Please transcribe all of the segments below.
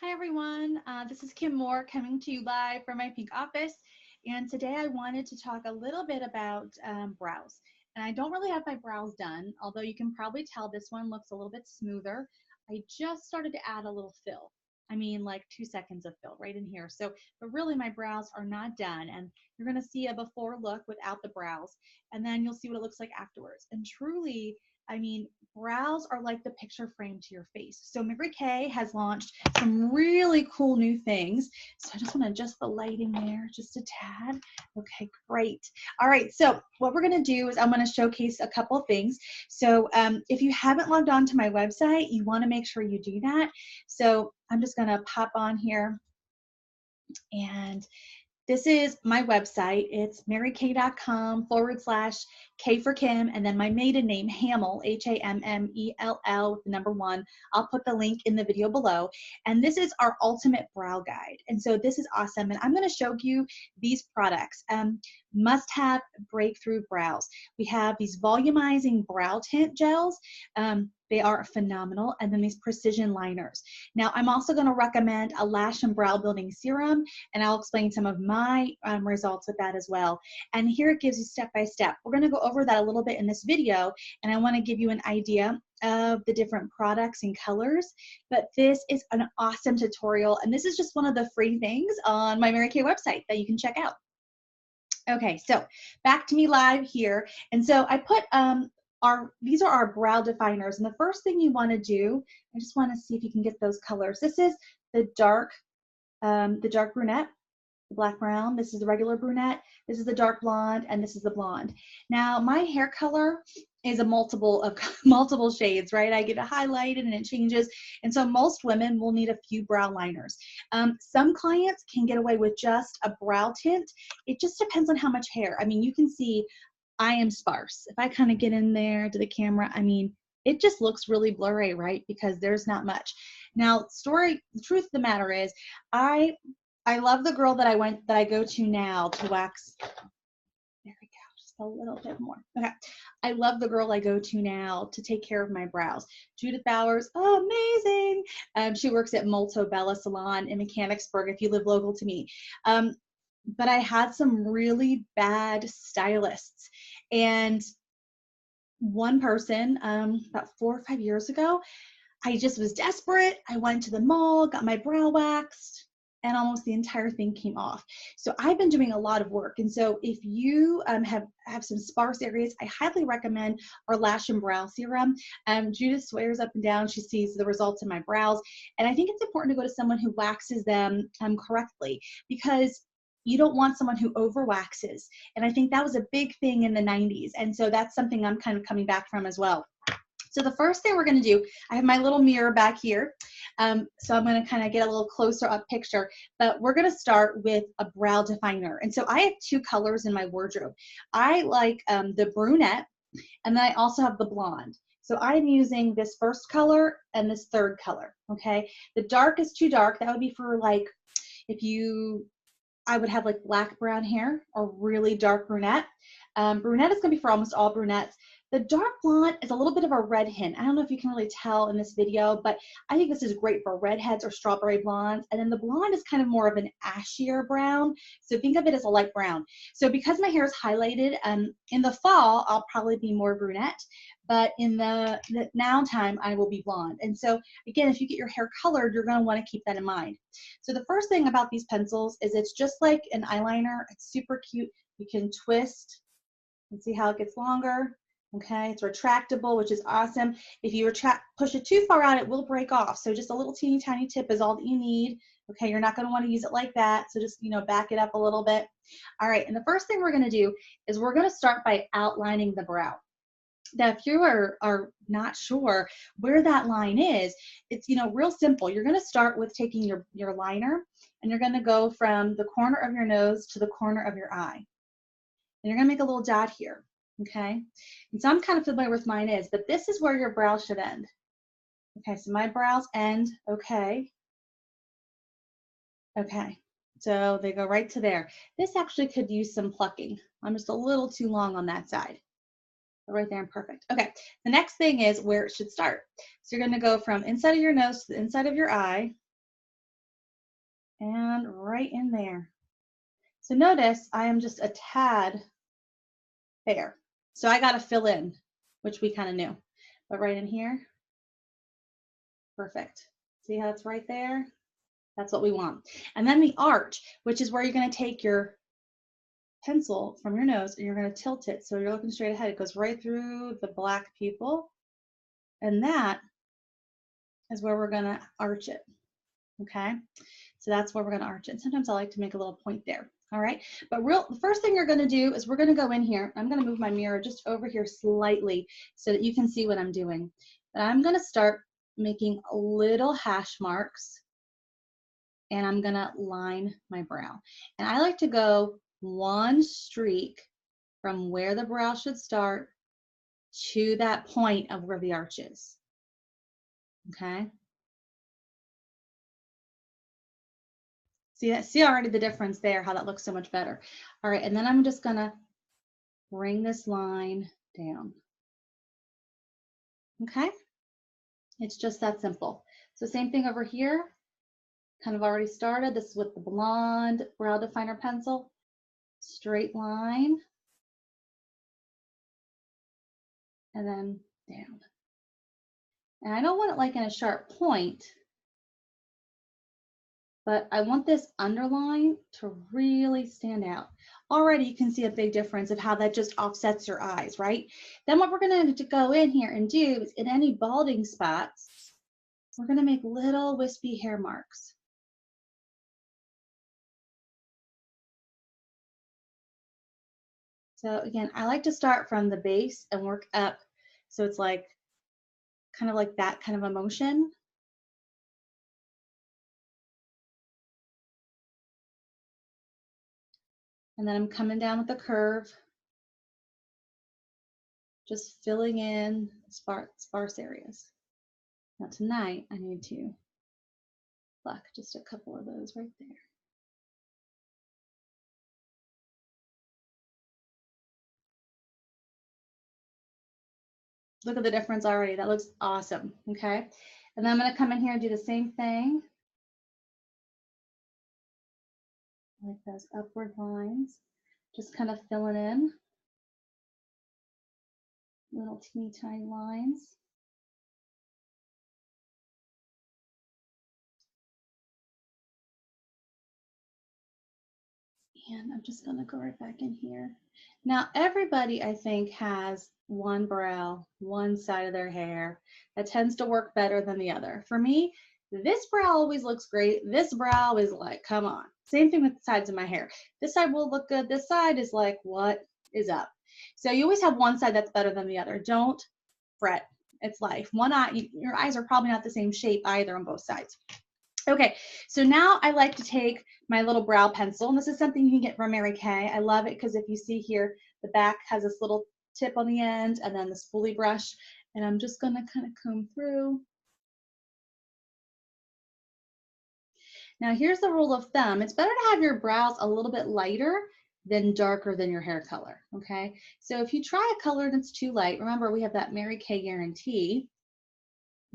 Hi everyone, this is Kim Moore coming to you live from my pink office, and today I wanted to talk a little bit about brows. And I don't really have my brows done, although you can probably tell this one looks a little bit smoother. I just started to add a little fill. I mean like 2 seconds of fill right in here. But really my brows are not done, and you're gonna see a before look without the brows, and then you'll see what it looks like afterwards. And truly, I mean, brows are like the picture frame to your face. So Mary Kay has launched some really cool new things. So I just want to adjust the lighting there just a tad. Okay, great. All right, so what we're going to do is I'm going to showcase a couple of things. So if you haven't logged on to my website, you want to make sure you do that. So I'm just going to pop on here, and this is my website. It's marykay.com/K for Kim, and then my maiden name, Hammell, Hammell with the number 1. I'll put the link in the video below. And this is our ultimate brow guide. And so this is awesome. And I'm going to show you these products. Must have breakthrough brows. We have these volumizing brow tint gels. They are phenomenal. And then these precision liners. Now, I'm also going to recommend a lash and brow building serum, and I'll explain some of my results with that as well. And here it gives you step by step. We're going to go over that a little bit in this video, and I want to give you an idea of the different products and colors. But this is an awesome tutorial, and this is just one of the free things on my Mary Kay website that you can check out. Okay, so back to me live here. And so I put these are our brow definers. And the first thing you want to do, I just want to see if you can get those colors. This is the dark brunette, the black brown. This is the regular brunette. This is the dark blonde, and this is the blonde. Now my hair color is a multiple of multiple shades, right? I get it highlighted and it changes. And so most women will need a few brow liners. Some clients can get away with just a brow tint. It just depends on how much hair. I mean, you can see I am sparse. If I kind of get in there to the camera, I mean, it just looks really blurry, right? Because there's not much. Now, the truth of the matter is, I love the girl that I go to now to wax. There we go, just a little bit more. Okay. I love the girl I go to now to take care of my brows. Judith Bowers, oh, amazing. She works at Molto Bella Salon in Mechanicsburg if you live local to me. But I had some really bad stylists. And one person, about 4 or 5 years ago, I just was desperate. I went to the mall, got my brow waxed, and almost the entire thing came off. So I've been doing a lot of work. And so if you have some sparse areas, I highly recommend our Lash and Brow Serum. Judith swears up and down she sees the results in my brows. And I think it's important to go to someone who waxes them correctly, because you don't want someone who overwaxes. And I think that was a big thing in the 90s. And so that's something I'm kind of coming back from as well. So the first thing we're going to do, I have my little mirror back here. So I'm going to kind of get a little closer up picture, but we're going to start with a brow definer. And so I have 2 colors in my wardrobe. I like the brunette, and then I also have the blonde. So I'm using this first color and this third color, okay? The dark is too dark. That would be for like, I would have like black brown hair or really dark brunette. Brunette is going to be for almost all brunettes. The dark blonde is a little bit of a red hint. I don't know if you can really tell in this video, but I think this is great for redheads or strawberry blondes. And then the blonde is kind of more of an ashier brown. So think of it as a light brown. So because my hair is highlighted, in the fall, I'll probably be more brunette. But in the now time, I will be blonde. And so again, if you get your hair colored, you're going to want to keep that in mind. So the first thing about these pencils is it's just like an eyeliner. It's super cute. You can twist and see how it gets longer. Okay, it's retractable, which is awesome. If you push it too far out, it will break off. So just a little teeny tiny tip is all that you need. Okay, you're not going to want to use it like that. So just, back it up a little bit. All right, and the first thing we're going to do is we're going to start by outlining the brow. Now, if you are not sure where that line is, it's, real simple. You're going to start with taking your liner, and you're going to go from the corner of your nose to the corner of your eye. And you're going to make a little dot here. Okay, and so I'm kind of familiar with mine is, but this is where your brow should end. Okay, so my brows end, okay, so they go right to there. This actually could use some plucking. I'm just a little too long on that side. Right there and perfect. Okay, the next thing is where it should start. So you're going to go from inside of your nose to the inside of your eye, and right in there. So notice I am just a tad fair. So I got to fill in, which we kind of knew. But right in here, perfect. See how it's right there? That's what we want. And then the arch, which is where you're going to take your pencil from your nose and you're going to tilt it so you're looking straight ahead. It goes right through the black pupil. And that is where we're going to arch it. Okay? So that's where we're going to arch it. Sometimes I like to make a little point there. All right? But the first thing you're going to do is we're going to go in here. I'm going to move my mirror just over here slightly so that you can see what I'm doing. But I'm going to start making little hash marks, and I'm going to line my brow. And I like to go one streak from where the brow should start to that point of where the arch is. Okay? See already the difference there, how that looks so much better. All right, and then I'm just gonna bring this line down. Okay? It's just that simple. So same thing over here, kind of already started. This is with the blonde brow definer pencil. Straight line, and then down. And I don't want it like in a sharp point, but I want this underline to really stand out. Already you can see a big difference of how that just offsets your eyes, right? Then what we're gonna go in here and do is in any balding spots, we're gonna make little wispy hair marks. So again, I like to start from the base and work up. So it's like, kind of like that kind of a motion. And then I'm coming down with the curve, just filling in sparse areas. Now tonight, I need to pluck just a couple of those right there. Look at the difference already. That looks awesome, okay? And then I'm gonna come in here and do the same thing. Like those upward lines, just kind of filling in little teeny tiny lines. And I'm just gonna go right back in here. Now, everybody, I think, has one brow, one side of their hair that tends to work better than the other. For me, this brow always looks great. This brow is like, come on. Same thing with the sides of my hair. This side will look good. This side is like, what is up? So you always have one side that's better than the other. Don't fret. It's life. One eye, your eyes are probably not the same shape either on both sides. Okay, so now I like to take my little brow pencil, and this is something you can get from Mary Kay. I love it because if you see here, the back has this little tip on the end and then the spoolie brush, and I'm just gonna kind of comb through. Now here's the rule of thumb. It's better to have your brows a little bit lighter than darker than your hair color, okay? So if you try a color that's too light, remember we have that Mary Kay guarantee.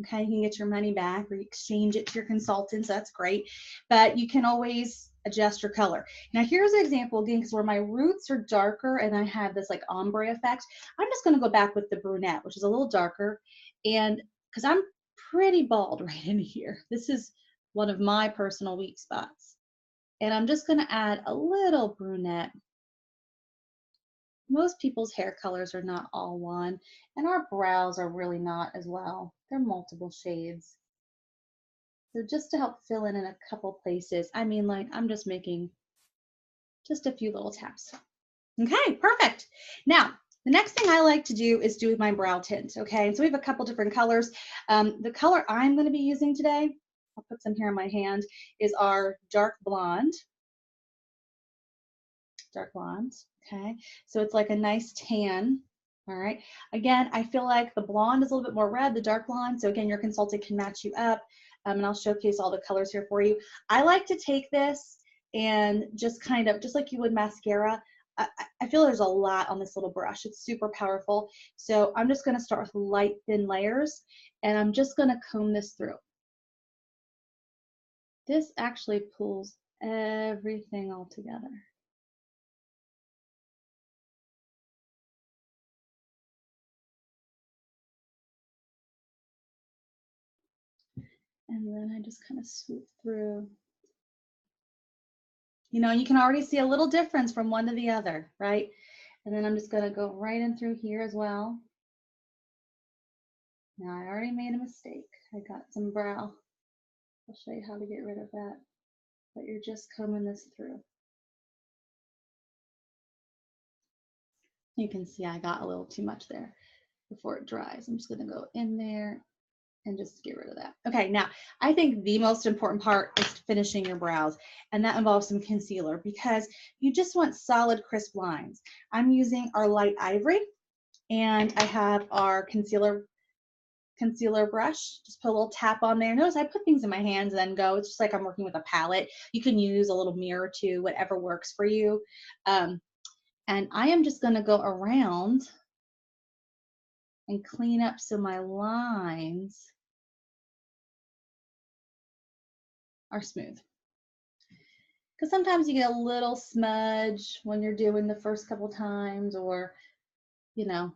Okay, you can get your money back or you exchange it to your consultants. That's great. But you can always adjust your color. Now here's an example again, because where my roots are darker and I have this like ombre effect, I'm just going to go back with the brunette, which is a little darker. And because I'm pretty bald right in here, this is one of my personal weak spots. And I'm just going to add a little brunette. Most people's hair colors are not all one, and our brows are really not as well. They're multiple shades. So just to help fill in a couple places, I mean, like I'm just making just a few little taps. Okay, perfect. Now, the next thing I like to do is do my brow tint, okay? So we have a couple different colors. The color I'm gonna be using today, I'll put some here in my hand, is our dark blonde. Dark blonde, okay? So it's like a nice tan, all right? Again, I feel like the blonde is a little bit more red, the dark blonde, so again, your consultant can match you up, and I'll showcase all the colors here for you. I like to take this and just kind of, just like you would mascara, I feel there's a lot on this little brush. It's super powerful. So I'm just gonna start with light, thin layers, and I'm just gonna comb this through. This actually pulls everything all together. And then I just kind of swoop through. You know, you can already see a little difference from one to the other, right? And then I'm just going to go right in through here as well. Now I already made a mistake. I got some brow. I'll show you how to get rid of that. But you're just combing this through. You can see I got a little too much there before it dries. I'm just going to go in there and just get rid of that. Okay, now I think the most important part is finishing your brows, and that involves some concealer because you just want solid, crisp lines. I'm using our light ivory, and I have our concealer brush. Just put a little tap on there. Notice I put things in my hands and then go. It's just like I'm working with a palette. You can use a little mirror too, whatever works for you. And I am just going to go around and clean up so my lines are smooth. Because sometimes you get a little smudge when you're doing the first couple times, or, you know,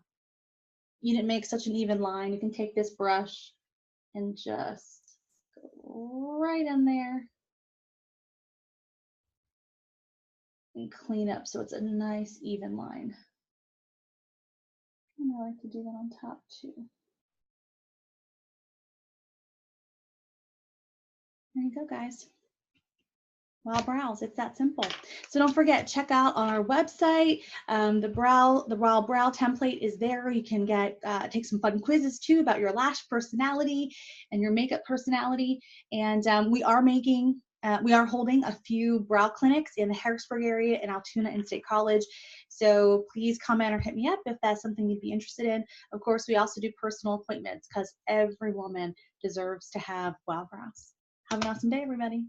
you didn't make such an even line. You can take this brush and just go right in there and clean up so it's a nice even line. And I like to do that on top too. There you go, guys. Brow brows, it's that simple. So don't forget, check out on our website. The brow template is there. You can get take some fun quizzes too about your lash personality and your makeup personality. And we are holding a few brow clinics in the Harrisburg area in Altoona and State College. So please comment or hit me up if that's something you'd be interested in. Of course, we also do personal appointments because every woman deserves to have wow brows. Have an awesome day, everybody.